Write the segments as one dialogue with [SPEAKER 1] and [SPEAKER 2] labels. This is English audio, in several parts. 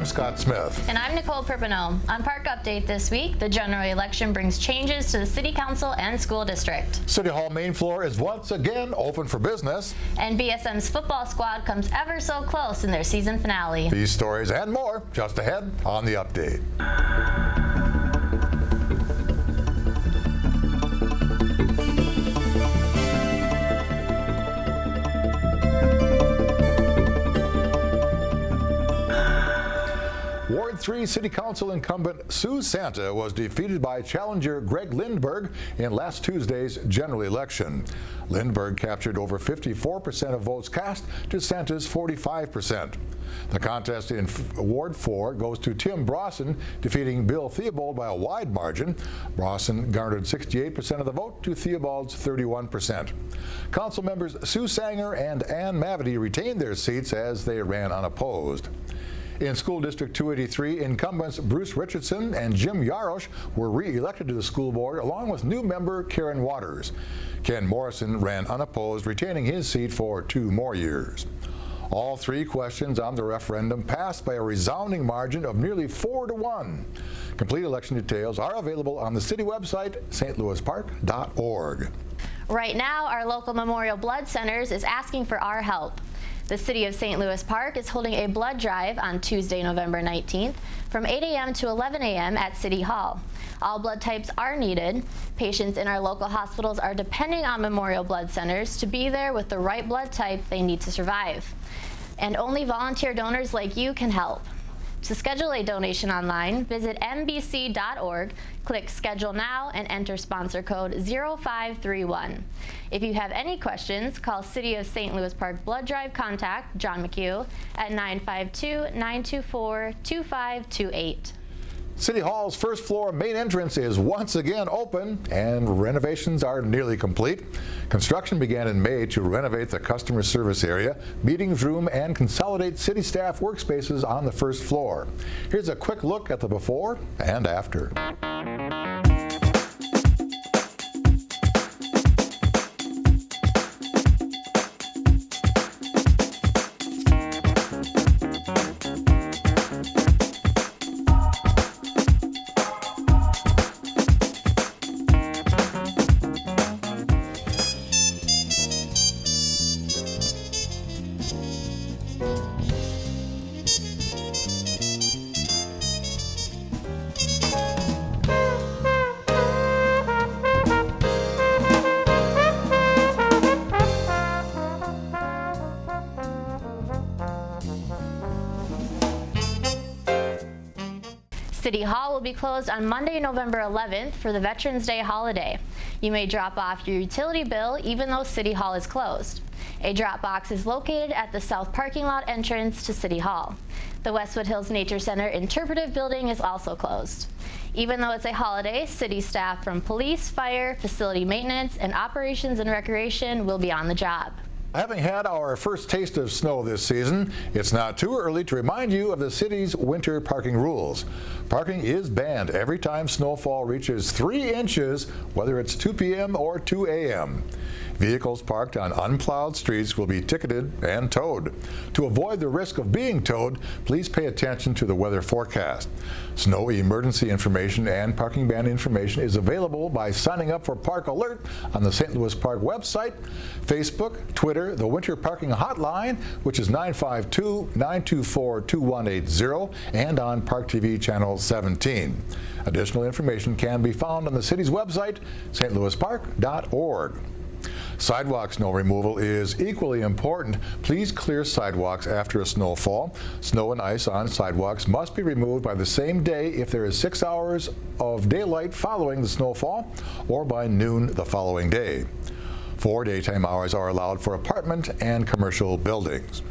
[SPEAKER 1] I'm Scott Smith.
[SPEAKER 2] And I'm Nicole Perpino. On Park Update this week, the general election brings changes to the City Council and School District.
[SPEAKER 1] City Hall main floor is once again open for business.
[SPEAKER 2] And BSM's football squad comes ever so close in their season finale.
[SPEAKER 1] These stories and more just ahead on the update. Ward 3 City Council incumbent Sue Santa was defeated by challenger Greg Lindberg in last Tuesday's general election. Lindberg captured over 54% of votes cast to Santa's 45%. The contest in Ward 4 goes to Tim Brawson, defeating Bill Theobald by a wide margin. Brawson garnered 68% of the vote to Theobald's 31%. Council members Sue Sanger and Ann Mavity retained their seats as they ran unopposed. In School District 283, incumbents Bruce Richardson and Jim Yarosh were re-elected to the school board along with new member Karen Waters. Ken Morrison ran unopposed, retaining his seat for 2 more years. All 3 questions on the referendum passed by a resounding margin of nearly 4-1. Complete election details are available on the city website, stlouispark.org.
[SPEAKER 2] Right now, our local Memorial Blood Centers is asking for our help. The City of St. Louis Park is holding a blood drive on Tuesday, November 19th from 8 a.m. to 11 a.m. at City Hall. All blood types are needed. Patients in our local hospitals are depending on Memorial Blood Centers to be there with the right blood type they need to survive. And only volunteer donors like you can help. To schedule a donation online, visit mbc.org, click Schedule Now, and enter sponsor code 0531. If you have any questions, call City of St. Louis Park Blood Drive contact John McHugh at 952-924-2528.
[SPEAKER 1] City Hall's first floor main entrance is once again open and renovations are nearly complete. Construction began in May to renovate the customer service area, meetings room, and consolidate city staff workspaces on the first floor. Here's a quick look at the before and after.
[SPEAKER 2] City Hall will be closed on Monday, November 11th for the Veterans Day holiday. You may drop off your utility bill even though City Hall is closed. A drop box is located at the south parking lot entrance to City Hall. The Westwood Hills Nature Center Interpretive Building is also closed. Even though it's a holiday, city staff from police, fire, facility maintenance, and operations and recreation will be on the job.
[SPEAKER 1] Having had our first taste of snow this season, it's not too early to remind you of the city's winter parking rules. Parking is banned every time snowfall reaches 3 inches, whether it's 2 p.m. or 2 a.m. Vehicles parked on unplowed streets will be ticketed and towed. To avoid the risk of being towed, please pay attention to the weather forecast. Snow emergency information and parking ban information is available by signing up for Park Alert on the St. Louis Park website, Facebook, Twitter, the Winter Parking Hotline, which is 952-924-2180, and on Park TV Channel 17. Additional information can be found on the city's website, stlouispark.org. Sidewalk snow removal is equally important. Please clear sidewalks after a snowfall. Snow and ice on sidewalks must be removed by the same day if there is 6 hours of daylight following the snowfall or by noon the following day. 4 daytime hours are allowed for apartment and commercial buildings.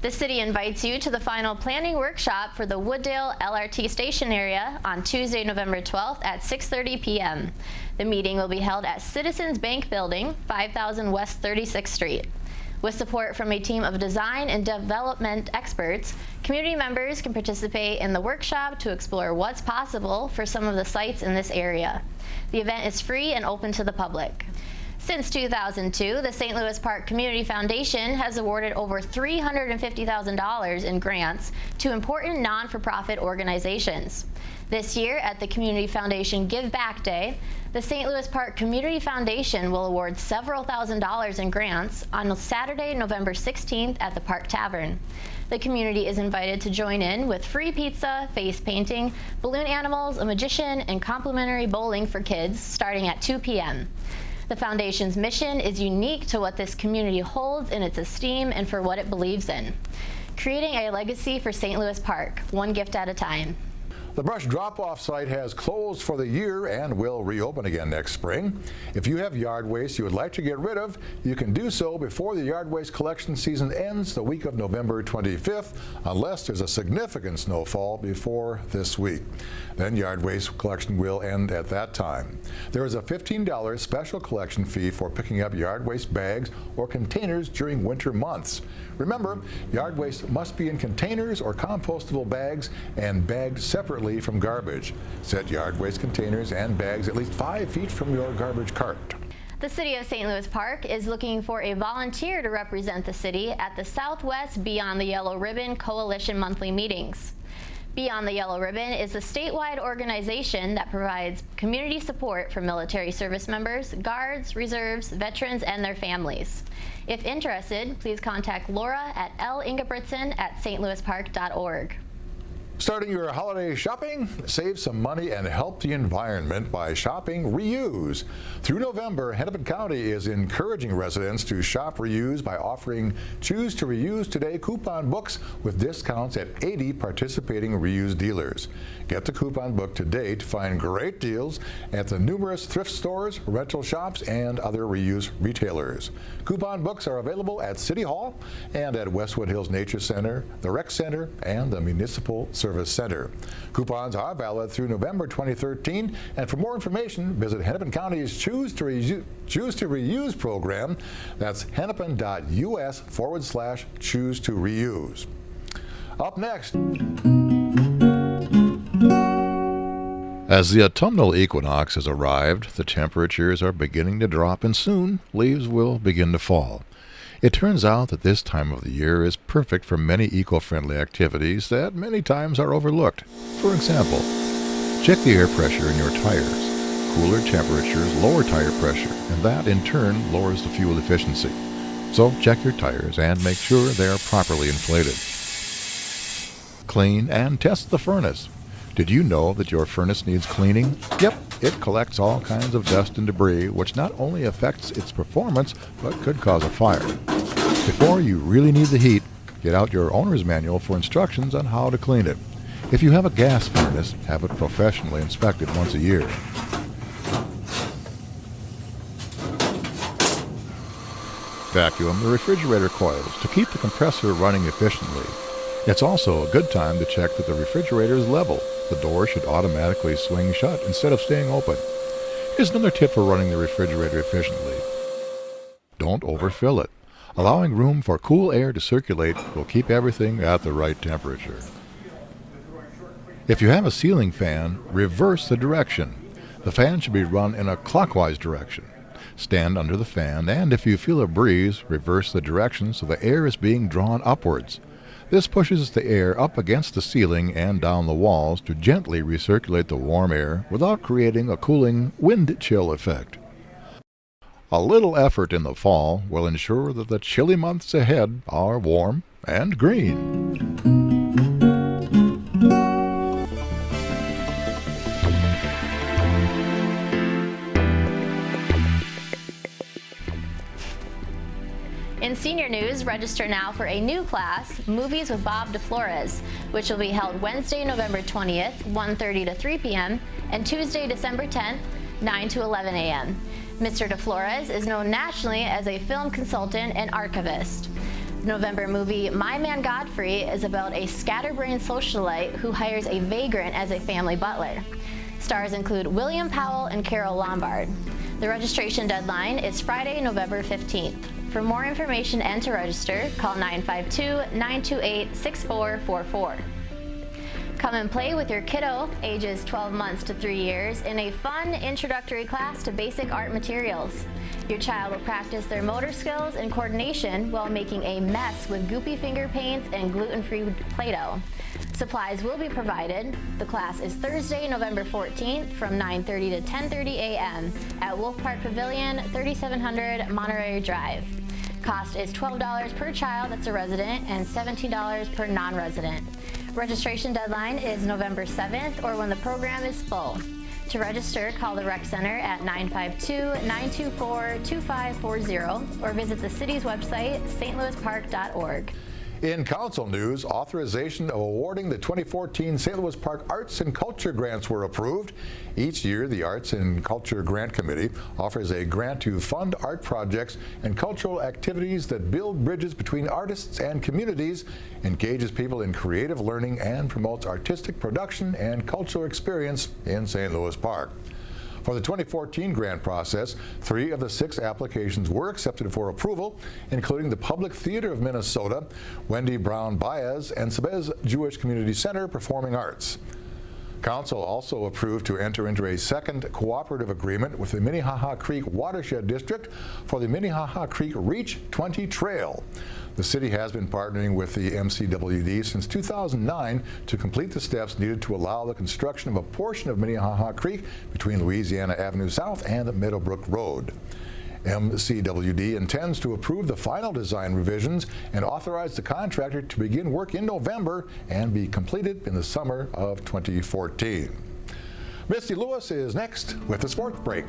[SPEAKER 2] The city invites you to the final planning workshop for the Wooddale LRT station area on Tuesday, November 12th at 6:30 p.m. The meeting will be held at Citizens Bank Building, 5000 West 36th Street. With support from a team of design and development experts, community members can participate in the workshop to explore what's possible for some of the sites in this area. The event is free and open to the public. Since 2002, the St. Louis Park Community Foundation has awarded over $350,000 in grants to important non-for-profit organizations. This year, at the Community Foundation Give Back Day, the St. Louis Park Community Foundation will award several $1,000s in grants on Saturday, November 16th at the Park Tavern. The community is invited to join in with free pizza, face painting, balloon animals, a magician, and complimentary bowling for kids starting at 2 p.m. The foundation's mission is unique to what this community holds in its esteem and for what it believes in. Creating a legacy for St. Louis Park, one gift at a time.
[SPEAKER 1] The brush drop-off site has closed for the year and will reopen again next spring. If you have yard waste you would like to get rid of, you can do so before the yard waste collection season ends the week of November 25th, unless there's a significant snowfall before this week. Then yard waste collection will end at that time. There is a $15 special collection fee for picking up yard waste bags or containers during winter months. Remember, yard waste must be in containers or compostable bags and bagged separately from garbage. Set yard waste containers and bags at least 5 feet from your garbage cart.
[SPEAKER 2] The City of St. Louis Park is looking for a volunteer to represent the city at the Southwest Beyond the Yellow Ribbon Coalition monthly meetings. Beyond the Yellow Ribbon is a statewide organization that provides community support for military service members, guards, reserves, veterans, and their families. If interested, please contact Laura at lingebrigtsen@stlouispark.org.
[SPEAKER 1] Starting your holiday shopping? Save some money and help the environment by shopping reuse. Through November, Hennepin County is encouraging residents to shop reuse by offering Choose to Reuse Today coupon books with discounts at 80 participating reuse dealers. Get the coupon book today to find great deals at the numerous thrift stores, rental shops, and other reuse retailers. Coupon books are available at City Hall and at Westwood Hills Nature Center, the Rec Center, and the Municipal Service Center. Coupons are valid through November 2013, and for more information, visit Hennepin County's Choose to Reuse program. That's hennepin.us/choose to reuse. Up next.
[SPEAKER 3] As the autumnal equinox has arrived, the temperatures are beginning to drop and soon leaves will begin to fall. It turns out that this time of the year is perfect for many eco-friendly activities that many times are overlooked. For example, check the air pressure in your tires. Cooler temperatures lower tire pressure, and that in turn lowers the fuel efficiency. So check your tires and make sure they are properly inflated. Clean and test the furnace. Did you know that your furnace needs cleaning? Yep, it collects all kinds of dust and debris, which not only affects its performance, but could cause a fire. Before you really need the heat, get out your owner's manual for instructions on how to clean it. If you have a gas furnace, have it professionally inspected once a year. Vacuum the refrigerator coils to keep the compressor running efficiently. It's also a good time to check that the refrigerator is level. The door should automatically swing shut instead of staying open. Here's another tip for running the refrigerator efficiently. Don't overfill it. Allowing room for cool air to circulate will keep everything at the right temperature. If you have a ceiling fan, reverse the direction. The fan should be run in a clockwise direction. Stand under the fan, and if you feel a breeze, reverse the direction so the air is being drawn upwards. This pushes the air up against the ceiling and down the walls to gently recirculate the warm air without creating a cooling wind chill effect. A little effort in the fall will ensure that the chilly months ahead are warm and green.
[SPEAKER 2] In senior news, register now for a new class, Movies with Bob DeFlores, which will be held Wednesday, November 20th, 1:30 to 3 p.m., and Tuesday, December 10th, 9 to 11 a.m. Mr. DeFlores is known nationally as a film consultant and archivist. The November movie My Man Godfrey is about a scatterbrained socialite who hires a vagrant as a family butler. Stars include William Powell and Carol Lombard. The registration deadline is Friday, November 15th. For more information and to register, call 952-928-6444. Come and play with your kiddo, ages 12 months to 3 years, in a fun introductory class to basic art materials. Your child will practice their motor skills and coordination while making a mess with goopy finger paints and gluten-free Play-Doh. Supplies will be provided. The class is Thursday, November 14th from 9:30 to 10:30 a.m. at Wolf Park Pavilion, 3700 Monterey Drive. Cost is $12 per child that's a resident and $17 per non-resident. Registration deadline is November 7th or when the program is full. To register, call the Rec Center at 952-924-2540 or visit the city's website, stlouispark.org.
[SPEAKER 1] In council news, authorization of awarding the 2014 St. Louis Park Arts and Culture Grants were approved. Each year, the Arts and Culture Grant Committee offers a grant to fund art projects and cultural activities that build bridges between artists and communities, engages people in creative learning, and promotes artistic production and cultural experience in St. Louis Park. For the 2014 grant process, 3 of the 6 applications were accepted for approval, including the Public Theater of Minnesota, Wendy Brown Baez, and Sebez Jewish Community Center Performing Arts. Council also approved to enter into a second cooperative agreement with the Minnehaha Creek Watershed District for the Minnehaha Creek Reach 20 Trail. The city has been partnering with the MCWD since 2009 to complete the steps needed to allow the construction of a portion of Minnehaha Creek between Louisiana Avenue South and Meadowbrook Road. MCWD intends to approve the final design revisions and authorize the contractor to begin work in November and be completed in the summer of 2014. Misty Lewis is next with the sports break.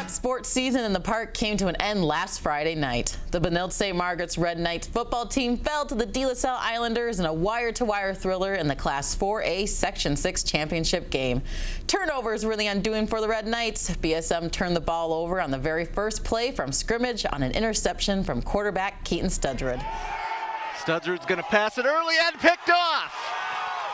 [SPEAKER 4] Sports season in the park came to an end last Friday night. The Benilde St. Margaret's Red Knights football team fell to the De La Salle Islanders in a wire-to-wire thriller in the Class 4A Section 6 championship game. Turnovers were the undoing for the Red Knights. BSM turned the ball over on the very first play from scrimmage on an interception from quarterback Keaton Studrud.
[SPEAKER 5] Studrud's going to pass it early and picked off.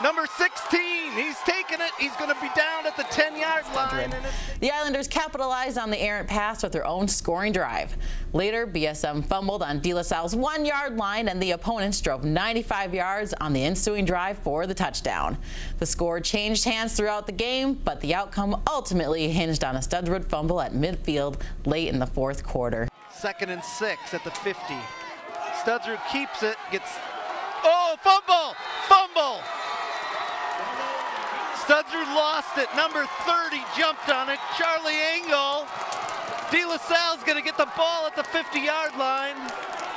[SPEAKER 5] Number 16, he's taking it. He's going to be down at the 10-yard line.
[SPEAKER 4] The Islanders capitalized on the errant pass with their own scoring drive. Later, BSM fumbled on De La Salle's 1-yard line, and the opponents drove 95 yards on the ensuing drive for the touchdown. The score changed hands throughout the game, but the outcome ultimately hinged on a Studrud fumble at midfield late in the fourth quarter.
[SPEAKER 5] 2nd and 6 at the 50. Studrud keeps it, oh, fumble! Studrud lost it. Number 30 jumped on it. Charlie Engel. De La Salle's going to get the ball at the 50-yard line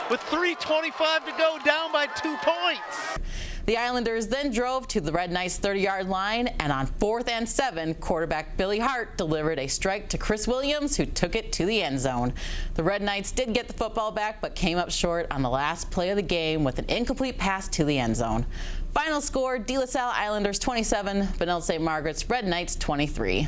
[SPEAKER 5] with 3:25 to go, down by 2 points.
[SPEAKER 4] The Islanders then drove to the Red Knights' 30-yard line, and on 4th and 7, quarterback Billy Hart delivered a strike to Chris Williams, who took it to the end zone. The Red Knights did get the football back, but came up short on the last play of the game with an incomplete pass to the end zone. Final score, De La Salle Islanders 27, Benilde St. Margaret's Red Knights 23.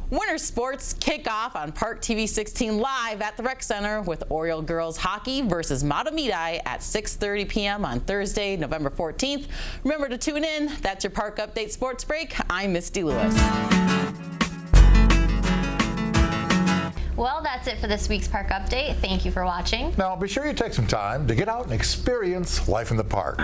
[SPEAKER 4] Winter sports kick off on Park TV 16 live at the Rec Center with Oriole girls hockey versus Matamidi at 6:30 p.m. on Thursday, November 14th. Remember to tune in. That's your Park Update Sports Break. I'm Misty Lewis.
[SPEAKER 2] Well, that's it for this week's Park Update. Thank you for watching.
[SPEAKER 1] Now, be sure you take some time to get out and experience life in the park.